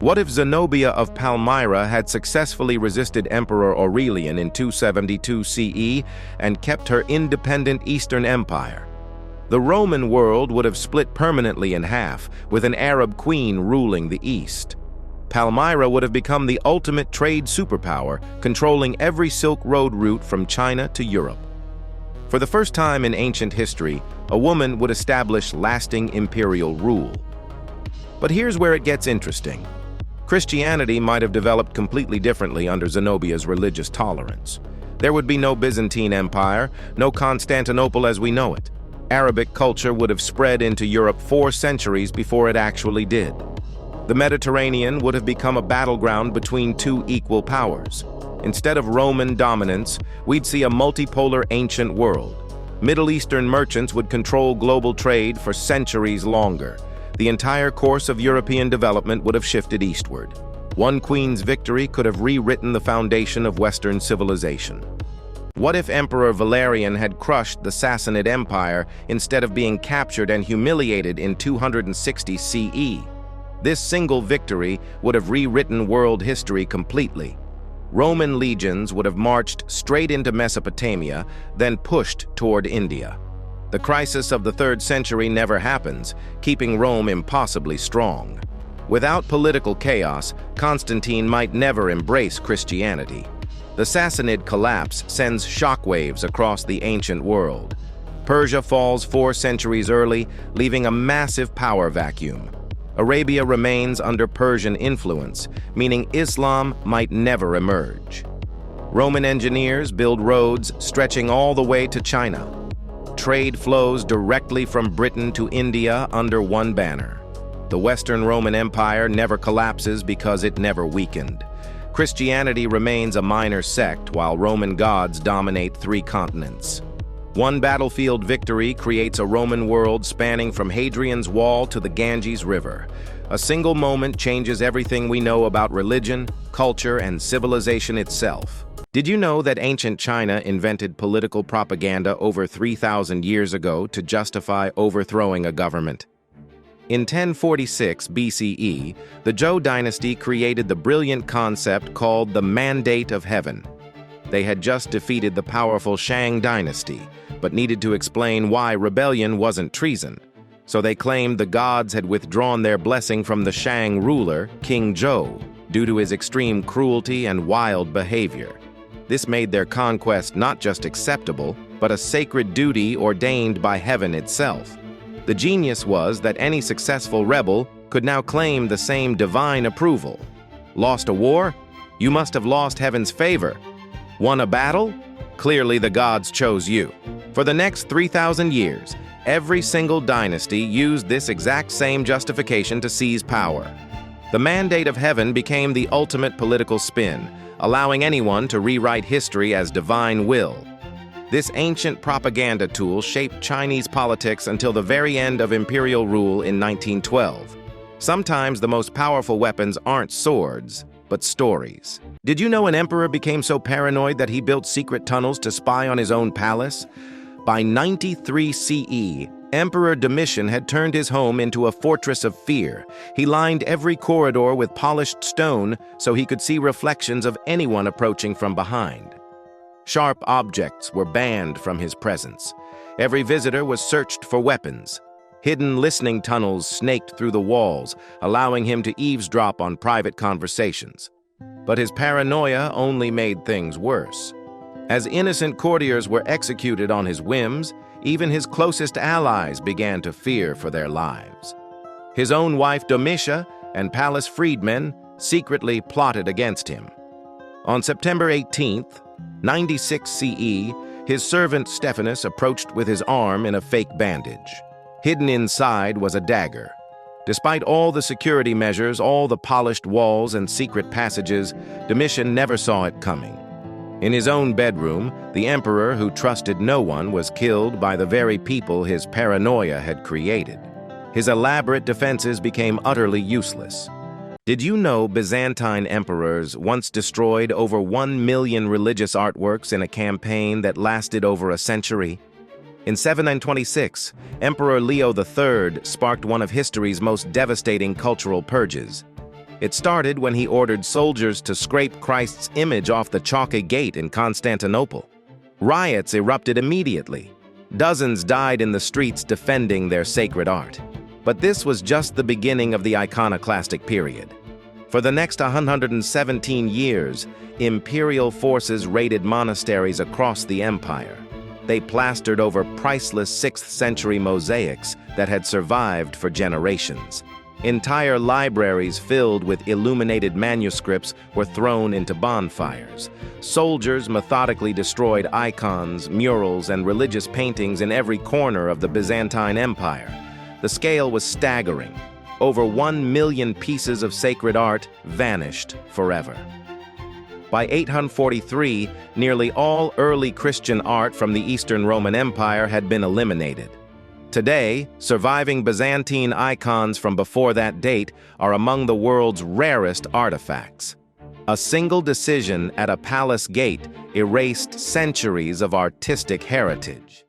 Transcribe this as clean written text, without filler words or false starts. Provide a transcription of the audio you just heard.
What if Zenobia of Palmyra had successfully resisted Emperor Aurelian in 272 CE and kept her independent Eastern Empire? The Roman world would have split permanently in half, with an Arab queen ruling the East. Palmyra would have become the ultimate trade superpower, controlling every Silk Road route from China to Europe. For the first time in ancient history, a woman would establish lasting imperial rule. But here's where it gets interesting. Christianity might have developed completely differently under Zenobia's religious tolerance. There would be no Byzantine Empire, no Constantinople as we know it. Arabic culture would have spread into Europe 4 centuries before it actually did. The Mediterranean would have become a battleground between 2 equal powers. Instead of Roman dominance, we'd see a multipolar ancient world. Middle Eastern merchants would control global trade for centuries longer. The entire course of European development would have shifted eastward. One queen's victory could have rewritten the foundation of Western civilization. What if Emperor Valerian had crushed the Sassanid Empire instead of being captured and humiliated in 260 CE? This single victory would have rewritten world history completely. Roman legions would have marched straight into Mesopotamia, then pushed toward India. The crisis of the 3rd century never happens, keeping Rome impossibly strong. Without political chaos, Constantine might never embrace Christianity. The Sassanid collapse sends shockwaves across the ancient world. Persia falls 4 centuries early, leaving a massive power vacuum. Arabia remains under Persian influence, meaning Islam might never emerge. Roman engineers build roads stretching all the way to China. Trade flows directly from Britain to India under one banner. The Western Roman Empire never collapses because it never weakened. Christianity remains a minor sect while Roman gods dominate 3 continents. One battlefield victory creates a Roman world spanning from Hadrian's Wall to the Ganges River. A single moment changes everything we know about religion, culture, and civilization itself. Did you know that ancient China invented political propaganda over 3,000 years ago to justify overthrowing a government? In 1046 BCE, the Zhou dynasty created the brilliant concept called the Mandate of Heaven. They had just defeated the powerful Shang dynasty, but needed to explain why rebellion wasn't treason. So they claimed the gods had withdrawn their blessing from the Shang ruler, King Zhou, due to his extreme cruelty and wild behavior. This made their conquest not just acceptable, but a sacred duty ordained by heaven itself. The genius was that any successful rebel could now claim the same divine approval. Lost a war? You must have lost heaven's favor. Won a battle? Clearly the gods chose you. For the next 3,000 years, every single dynasty used this exact same justification to seize power. The Mandate of Heaven became the ultimate political spin, allowing anyone to rewrite history as divine will. This ancient propaganda tool shaped Chinese politics until the very end of imperial rule in 1912. Sometimes the most powerful weapons aren't swords, but stories. Did you know an emperor became so paranoid that he built secret tunnels to spy on his own palace? By 93 CE, Emperor Domitian had turned his home into a fortress of fear. He lined every corridor with polished stone so he could see reflections of anyone approaching from behind. Sharp objects were banned from his presence. Every visitor was searched for weapons. Hidden listening tunnels snaked through the walls, allowing him to eavesdrop on private conversations. But his paranoia only made things worse. As innocent courtiers were executed on his whims, even his closest allies began to fear for their lives. His own wife Domitia and palace freedmen secretly plotted against him. On September 18th, 96 CE, his servant Stephanus approached with his arm in a fake bandage. Hidden inside was a dagger. Despite all the security measures, all the polished walls and secret passages, Domitian never saw it coming. In his own bedroom, the emperor, who trusted no one, was killed by the very people his paranoia had created. His elaborate defenses became utterly useless. Did you know Byzantine emperors once destroyed over 1 million religious artworks in a campaign that lasted over a century? In 726, Emperor Leo III sparked one of history's most devastating cultural purges. It started when he ordered soldiers to scrape Christ's image off the chalky gate in Constantinople. Riots erupted immediately. Dozens died in the streets defending their sacred art. But this was just the beginning of the iconoclastic period. For the next 117 years, imperial forces raided monasteries across the empire. They plastered over priceless 6th-century mosaics that had survived for generations. Entire libraries filled with illuminated manuscripts were thrown into bonfires. Soldiers methodically destroyed icons, murals, and religious paintings in every corner of the Byzantine Empire. The scale was staggering. Over 1 million pieces of sacred art vanished forever. By 843, nearly all early Christian art from the Eastern Roman Empire had been eliminated. Today, surviving Byzantine icons from before that date are among the world's rarest artifacts. A single decision at a palace gate erased centuries of artistic heritage.